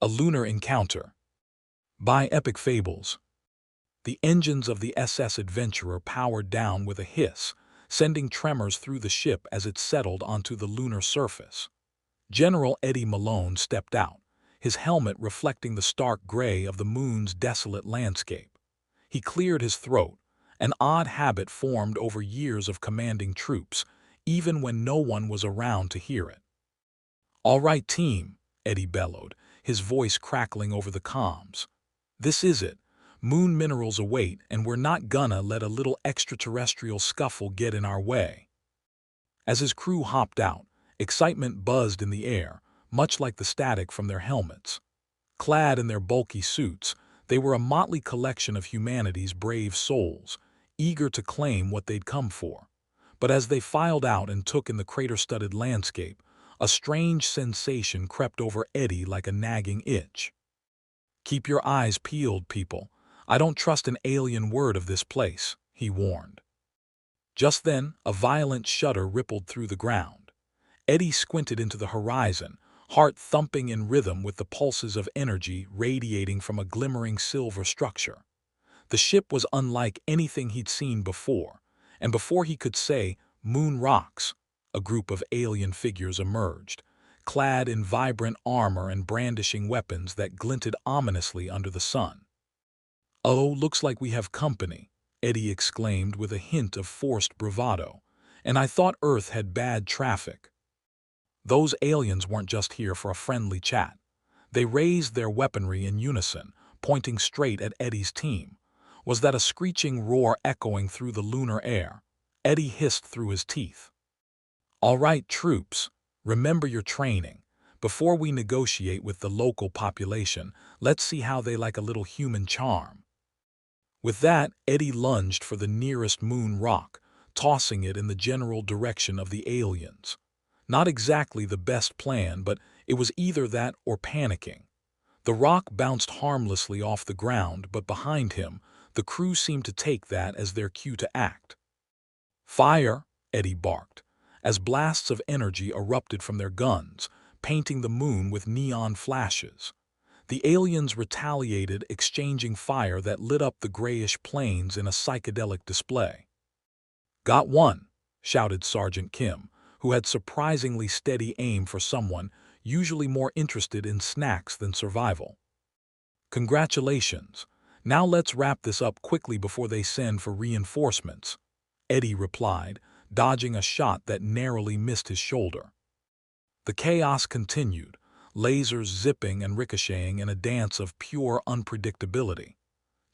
A Lunar Encounter. By Epic Fables. The engines of the SS Adventurer powered down with a hiss, sending tremors through the ship as it settled onto the lunar surface. General Eddie Malone stepped out, his helmet reflecting the stark gray of the moon's desolate landscape. He cleared his throat, an odd habit formed over years of commanding troops, even when no one was around to hear it. "All right, team," Eddie bellowed, his voice crackling over the comms. "This is it. Moon minerals await, and we're not gonna let a little extraterrestrial scuffle get in our way." As his crew hopped out, excitement buzzed in the air, much like the static from their helmets. Clad in their bulky suits, they were a motley collection of humanity's brave souls, eager to claim what they'd come for. But as they filed out and took in the crater-studded landscape, a strange sensation crept over Eddie like a nagging itch. "Keep your eyes peeled, people. I don't trust an alien word of this place," he warned. Just then, a violent shudder rippled through the ground. Eddie squinted into the horizon, heart thumping in rhythm with the pulses of energy radiating from a glimmering silver structure. The ship was unlike anything he'd seen before, and before he could say, "Moon rocks," a group of alien figures emerged, clad in vibrant armor and brandishing weapons that glinted ominously under the sun. "Oh, looks like we have company," Eddie exclaimed with a hint of forced bravado, "and I thought Earth had bad traffic." Those aliens weren't just here for a friendly chat. They raised their weaponry in unison, pointing straight at Eddie's team. Was that a screeching roar echoing through the lunar air? Eddie hissed through his teeth. "All right, troops, remember your training. Before we negotiate with the local population, let's see how they like a little human charm." With that, Eddie lunged for the nearest moon rock, tossing it in the general direction of the aliens. Not exactly the best plan, but it was either that or panicking. The rock bounced harmlessly off the ground, but behind him, the crew seemed to take that as their cue to act. "Fire!" Eddie barked, as blasts of energy erupted from their guns, painting the moon with neon flashes. The aliens retaliated, exchanging fire that lit up the grayish plains in a psychedelic display. "Got one!" shouted Sergeant Kim, who had surprisingly steady aim for someone usually more interested in snacks than survival. "Congratulations. Now let's wrap this up quickly before they send for reinforcements," Eddie replied, dodging a shot that narrowly missed his shoulder. The chaos continued, lasers zipping and ricocheting in a dance of pure unpredictability.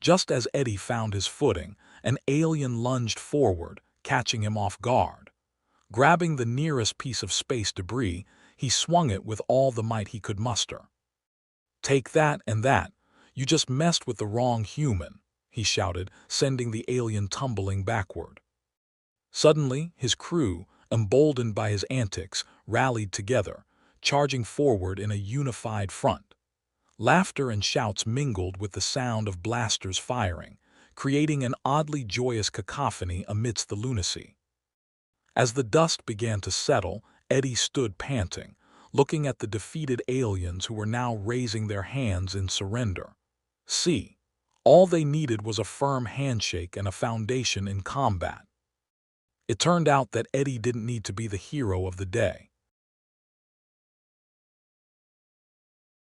Just as Eddie found his footing, an alien lunged forward, catching him off guard. Grabbing the nearest piece of space debris, he swung it with all the might he could muster. "Take that and that. You just messed with the wrong human," he shouted, sending the alien tumbling backward. Suddenly, his crew, emboldened by his antics, rallied together, charging forward in a unified front. Laughter and shouts mingled with the sound of blasters firing, creating an oddly joyous cacophony amidst the lunacy. As the dust began to settle, Eddie stood panting, looking at the defeated aliens who were now raising their hands in surrender. See, all they needed was a firm handshake and a foundation in combat. It turned out that Eddie didn't need to be the hero of the day.